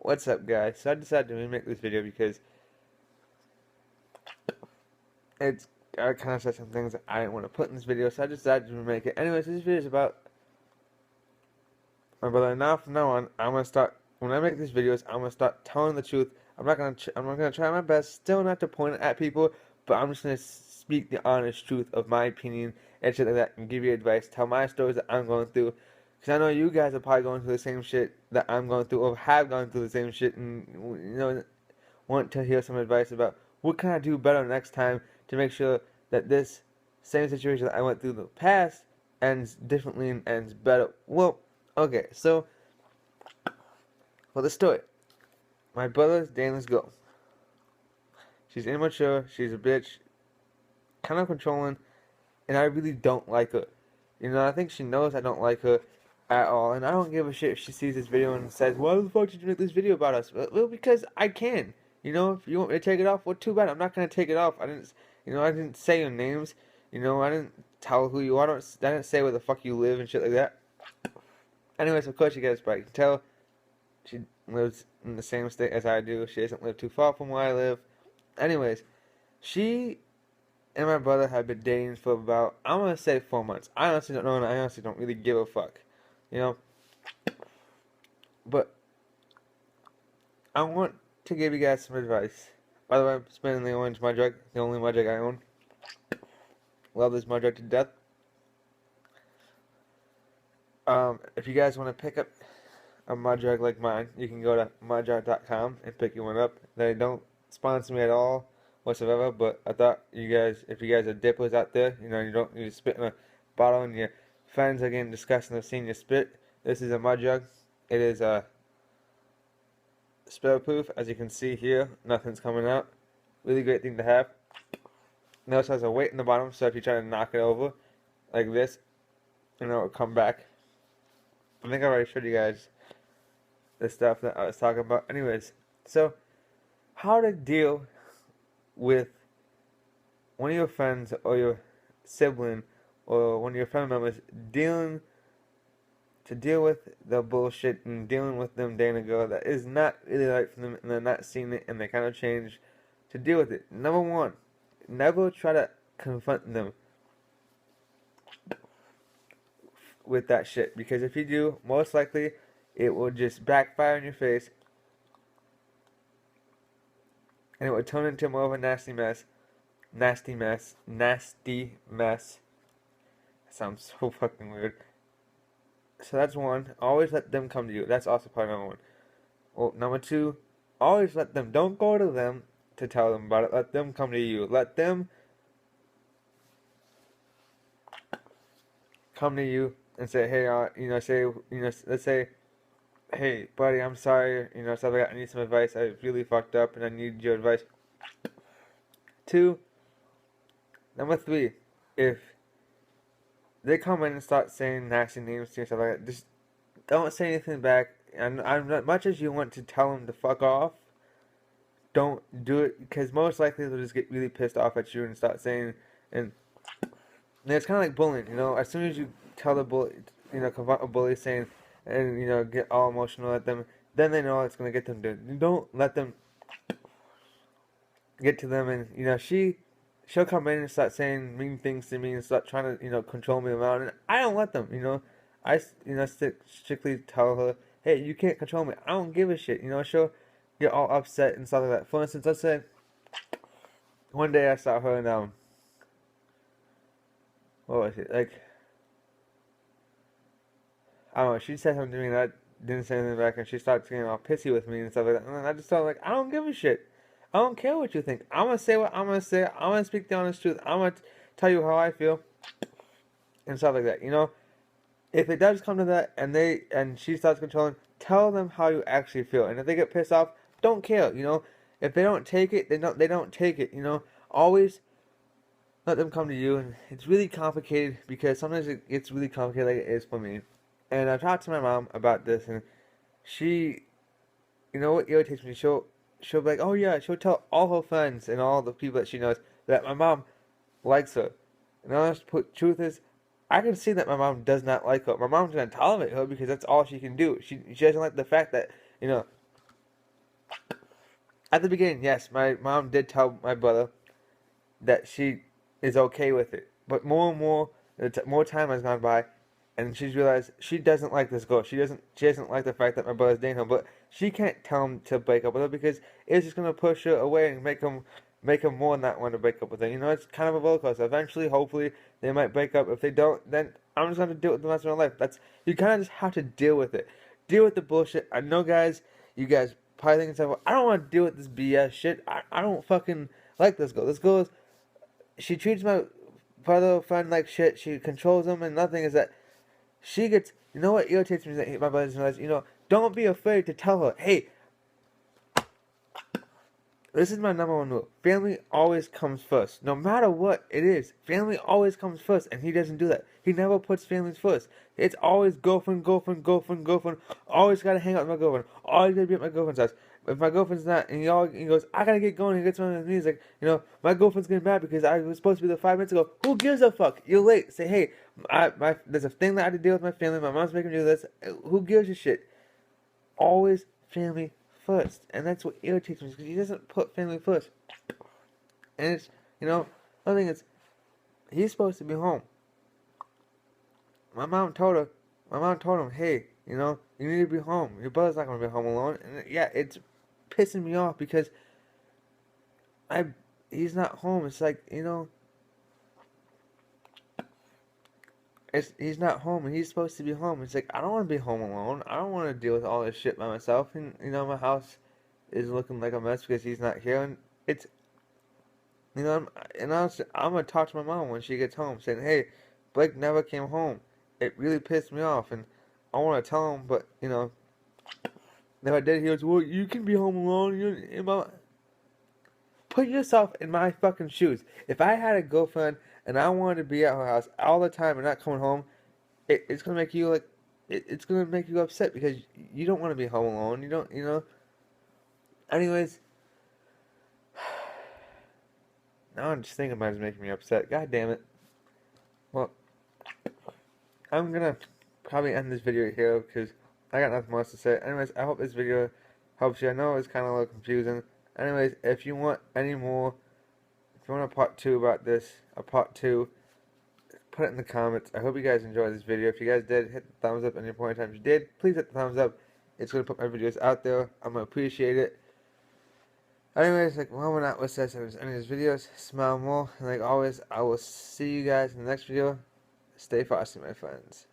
What's up, guys? So I decided to remake this video because it's I kind of said some things that I didn't want to put in this video, so I decided to remake it. Anyways, this video is about my brother. Now from now on, I'm gonna start when I make these videos. I'm gonna start telling the truth. I'm not gonna try my best, still not to point it at people, but I'm just gonna speak the honest truth of my opinion and shit like that, and give you advice, tell my stories that I'm going through. Because I know you guys are probably going through the same shit that I'm going through, or have gone through the same shit, and want to hear some advice about what can I do better next time to make sure that this same situation that I went through in the past ends differently and ends better. Well, okay, so for the story, my brother's dating this girl. She's immature, she's a bitch, kind of controlling, and I really don't like her. I think she knows I don't like her at all, and I don't give a shit if she sees this video and says, "Why the fuck did you make this video about us?" Well, because I can. If you want me to take it off, well, too bad. I'm not gonna take it off. I didn't say your names. I didn't tell who you are. I didn't say where the fuck you live and shit like that. Anyways, of course you guys probably can tell she lives in the same state as I do. She doesn't live too far from where I live. Anyways, she and my brother have been dating for about, I'm gonna say 4 months. I honestly don't know, and I honestly don't really give a fuck. You know? But I want to give you guys some advice. By the way, I'm spinning the orange mud jug, the only mud jug I own. Love this mud jug to death. If you guys want to pick up a mud jug like mine, you can go to mudjug.com and pick you one up. They don't sponsor me at all whatsoever, but I thought you guys, if you guys are dippers out there, you spit in a bottle and your friends are getting disgusted of seeing you spit. This is a mud jug. It is spill proof, as you can see here. Nothing's coming out. Really great thing to have. It also has a weight in the bottom, so if you try to knock it over like this, it'll come back. I think I already showed you guys the stuff that I was talking about. Anyways, so how to deal with one of your friends or your sibling or one of your family members deal with the bullshit and dealing with them dating a girl that is not really right for them, and they're not seeing it, and they kind of change to deal with it. Number one, never try to confront them with that shit, because if you do, most likely it will just backfire in your face, and it will turn into more of a nasty mess. Nasty mess. Nasty mess. That sounds so fucking weird. So that's one. Always let them come to you. That's also part number one. Well, number two, always let them. Don't go to them to tell them about it. Let them come to you. Let them come to you and say, hey, let's say, hey, buddy, I'm sorry, stuff like that. I need some advice. I really fucked up and I need your advice. Number three, if they come in and start saying nasty names to you, stuff like that, just don't say anything back. And as much as you want to tell them to fuck off, don't do it, because most likely they'll just get really pissed off at you and start saying, and it's kind of like bullying, as soon as you tell the bully, confront a bully saying, and, get all emotional at them, then they know it's going to get them to, don't let them get to them, and, she'll come in and start saying mean things to me and start trying to, control me around, and I don't let them, I, strictly tell her, hey, you can't control me, I don't give a shit, she'll get all upset and stuff like that. For instance, let's say, one day I saw her and, what was it, like, I don't know, she said something to me and I didn't say anything back, and she started getting all pissy with me and stuff like that, and I just told her, like, I don't give a shit. I don't care what you think. I'm gonna say what I'm gonna say. I'm gonna speak the honest truth. I'm gonna tell you how I feel and stuff like that. If it does come to that and she starts controlling, tell them how you actually feel. And if they get pissed off, don't care. If they don't take it, they don't take it. Always let them come to you. And it's really complicated, because sometimes it gets really complicated, like it is for me. And I've talked to my mom about this, and she, what irritates me, she'll be like, oh yeah, she'll tell all her friends and all the people that she knows that my mom likes her. And the honest truth is, I can see that my mom does not like her. My mom's gonna tolerate her because that's all she can do. She doesn't like the fact that, At the beginning, yes, my mom did tell my brother that she is okay with it. But more and more, more time has gone by, and she's realized she doesn't like this girl. She doesn't like the fact that my brother's dating her. But she can't tell him to break up with her because it's just gonna push her away and make him more not want to break up with her. You know, it's kind of a roller coaster. Eventually, hopefully, they might break up. If they don't, then I'm just gonna deal with the rest of my life. That's You kind of just have to deal with it. Deal with the bullshit. I know, guys. You guys probably think well, I don't want to deal with this BS shit. I don't fucking like this girl. This girl is she treats my brother friend like shit. She controls him, and nothing is that she gets. You know what irritates me is that my brothers and sisters. You know, don't be afraid to tell her, hey, this is my number one rule. Family always comes first. No matter what it is, family always comes first, and he doesn't do that. He never puts families first. It's always girlfriend, girlfriend, girlfriend, girlfriend. Always gotta hang out with my girlfriend. Always gotta be at my girlfriend's house. If my girlfriend's not, and he goes, I gotta get going. He gets on his knees like, you know, my girlfriend's getting mad because I was supposed to be there 5 minutes ago. Who gives a fuck? You're late. Say, hey, there's a thing that I had to deal with my family. My mom's making me do this. Who gives a shit? Always family first, and that's what irritates me because he doesn't put family first. And it's, you know, I think it's he's supposed to be home. My mom told him, hey, you know, you need to be home. Your brother's not gonna be home alone. And yeah, it's pissing me off because he's not home. It's like, you know, he's not home and he's supposed to be home. It's like I don't want to be home alone. I don't want to deal with all this shit by myself. And you know, my house is looking like a mess because he's not here. And it's, you know, I'm gonna talk to my mom when she gets home, saying, "Hey, Blake never came home. It really pissed me off, and I want to tell him, but you know, if I did, he goes, well, you can be home alone. Put yourself in my fucking shoes. If I had a girlfriend and I wanted to be at her house all the time and not coming home, it's gonna make you like, it's gonna make you upset because you don't want to be home alone. You don't, you know. Anyways, now I'm just thinking about it is making me upset. God damn it. Well, I'm gonna probably end this video here because I got nothing else to say. Anyways, I hope this video helps you. I know it's kind of a little confusing. Anyways, if you want any more, if you want a part 2 about this, a part 2, put it in the comments. I hope you guys enjoyed this video. If you guys did, hit the thumbs up any point in time. If you did, please hit the thumbs up. It's going to put my videos out there. I'm going to appreciate it. Anyways, like Muhammad Atlas says in any of his videos, smile more. And like always, I will see you guys in the next video. Stay frosty, my friends.